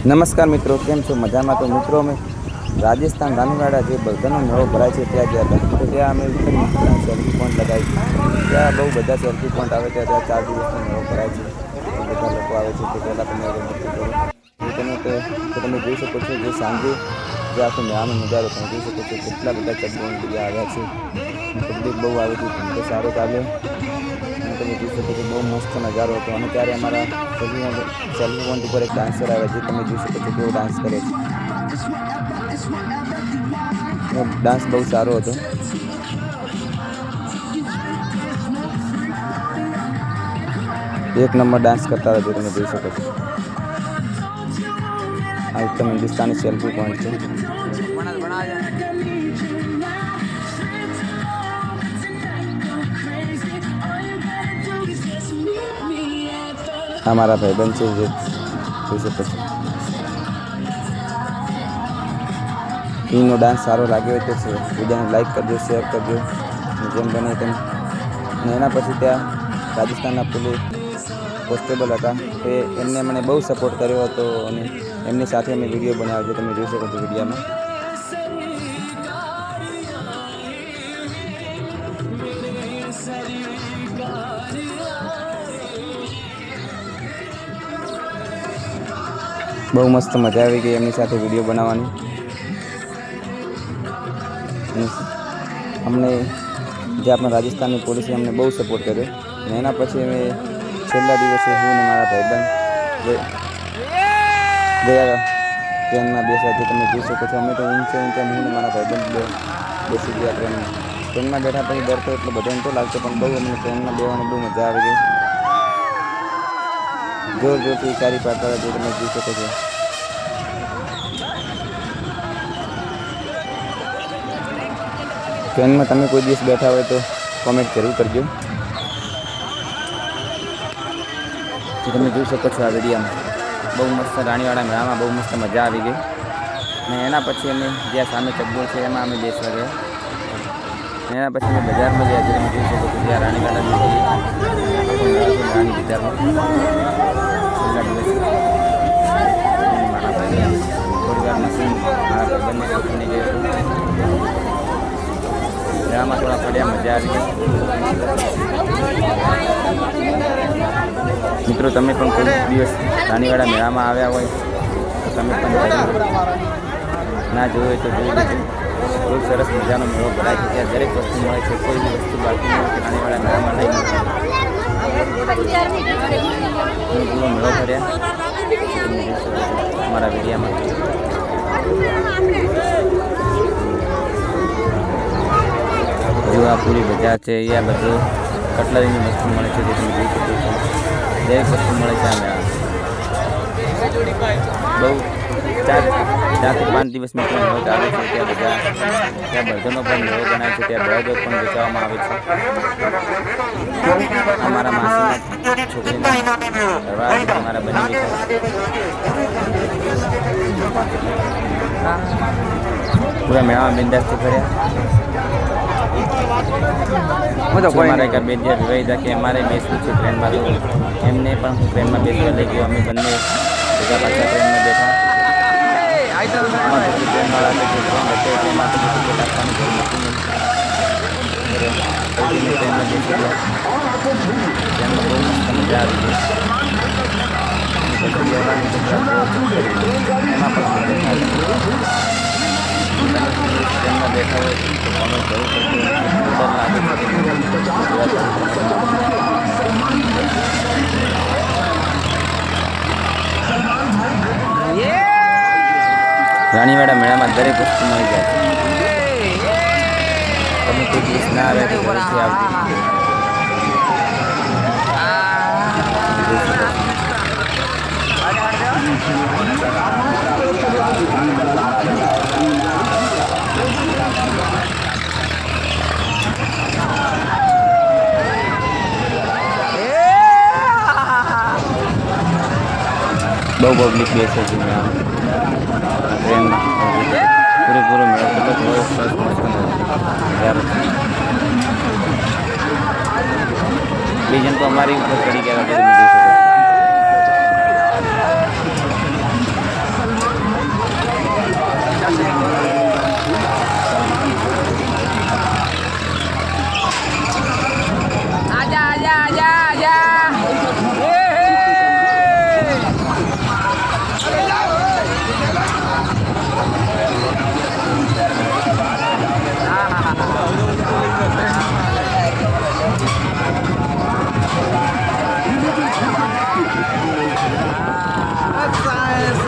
નમસ્કાર મિત્રો, કેમ છો? મજામાં? તો મિત્રો અમે રાજસ્થાન રાનીવાડા જે બધાનો મેળો ભરાય છે ત્યાં ગયા હતા. તો ત્યાં અમે સેલ્ફી પોઈન્ટ લગાવી. ત્યાં બહુ બધા સેલ્ફી પોઈન્ટ આવે છે. ત્યાં 4 દિવસનો મેળો ભરાય છે. બધા લોકો આવે છે. તો પહેલાં તમે તમે જોઈ શકો છો જે સાંજે જે આખો મેળાનો નજારો તમે જોઈ શકો છો. કેટલા બધા ચકડોળ બધા આવ્યા છે. પબ્લિક બહુ આવી હતી. ધંધો સારો ચાલ્યો અને તમે જોઈ શકો છો બહુ મસ્ત નજારો હતો. અને ત્યારે અમારા સેલ્ફી પોઈન્ટ ઉપર એક ડાન્સર આવે જે તમે જોઈ શકો છો કેવો ડાન્સ કરે છે. ડાન્સ બહુ સારો હતો. એક નંબર ડાન્સ કરતા હતા જે તમે જોઈ શકો છો. આ ઉત્તમ હિન્દુસ્તાની સેલ્ફી પોઈન્ટ છે. આ મારા ભાઈબંધ છે જે જોઈ શકો છો. એનો ડાન્સ સારો લાગ્યો હોય તો વિડીયોને લાઈક કરજો, શેર કરજો જેમ બને તેમ. અને એના પછી ત્યાં રાજસ્થાનના પોલીસ કોન્સ્ટેબલ હતા તો એમને મને બહુ સપોર્ટ કર્યો હતો અને એમની સાથે અમે વિડીયો બનાવ્યો છે. તમે જોઈ શકો છો વિડીયોમાં. બહુ મસ્ત મજા આવી ગઈ એમની સાથે વિડીયો બનાવવાની. અમને જે આપણા રાજસ્થાનની પોલીસે અમને બહુ સપોર્ટ કર્યો. અને એના પછી અમે છેલ્લા દિવસે હું અને મારા ભાઈબંધ ગયા ટ્રેનમાં બેસવા. જે તમે જોઈ શકો છો અમે તો ઊંચે હું અને મારા ભાઈબંધ બેસી ગયા ટ્રેનમાં. ટ્રેનમાં બેઠા પછી ડર તો એટલો બધો એમ તો લાગતો પણ બહુ અમને ટ્રેનમાં બેસવાની બહુ મજા આવી ગઈ. જોર જોરથી ચારી પાડતા હતા જે તમે જોઈ શકો છો. ટ્રેનમાં તમે કોઈ દિવસ બેઠા હોય તો કોમેન્ટ જરૂર કરજો. તમે જોઈ શકો છો આ વિડીયોમાં બહુ મસ્ત રાણીવાડા મેળામાં બહુ મસ્ત મજા આવી ગઈ. અને એના પછી અમે જ્યાં સામે ચકડોળ છે એમાં અમે બેસવા ગયા. એના પછી અમે બજારમાં ગયા. જે તમે જોઈ શકો છો ત્યાં રાણીવાડાની બજારમાં છેલ્લા દિવસે મારા ભાઈ પરિવારમાં મારા ભાઈબંધને છોકરીને ગયો હતો. મેળામાં થોડા ફર્યા, મજા આવી ગઈ. મિત્રો તમે પણ કોઈ દિવસ રાણીવાડા મેળામાં આવ્યા હોય તો તમે પણ ના જોયું હોય તો જોઈ લેજો. બહુ સરસ મજાનો મેળો ભરાય છે. ત્યાં દરેક વસ્તુ મળે છે. કોઈ બી વસ્તુ બાકી ન હોય રાણીવાડા મેળામાં નહીં મળે. પૂરો મેળો ફર્યા અમારા વિડીયામાં. જો આ પૂરી બજાર છે. અહીંયા બધું કટલરીની વસ્તુ મળે છે જે તમે જોઈ શકો છો. દરેક વસ્તુ મળે છે આ મેળા. બહુ 4 થી 5 દિવસ મેળો ચાલે છે. ત્યાં બળદોનો પણ મેળો ગણાય છે. ત્યાં બળદો પણ વેચવામાં આવે છે. અમારા માસીના છોકરીના અમારા બની પૂરા મેળામાં બિંદાસ્તી ફર્યા. મારા એક બે જે વિવાહિતા કે અમારે બેસવું છે ટ્રેનમાં, તો એમને પણ હું ટ્રેનમાં બેસવા લઈ ગયો. અમે બંને ભેગા પાછા ટ્રેનમાં બેઠા. ટ્રેનવાળા ટ્રેનમાં બેસી ગયા. ટ્રેનમાં બહુ મસ્ત મજા આવી ગઈ. એમાં પણ ટ્રેનમાં બેઠા હોય તો કોનો જરૂર પડતો રાણીવાડા મેળામાં દરેક વસ્તુ મળી જાય છે. તમે કોઈ દિવસ ના આવે તો જરૂરથી આવજો. બહુ પબ્લિક બેસે છે ટ્રેનમાં. પૂરેપૂરો મેળો કેટલો સરસ મસ્ત નજારો છે. બીજન તો અમારી ઉપર ચડી ગયા હતા. સાયન્સ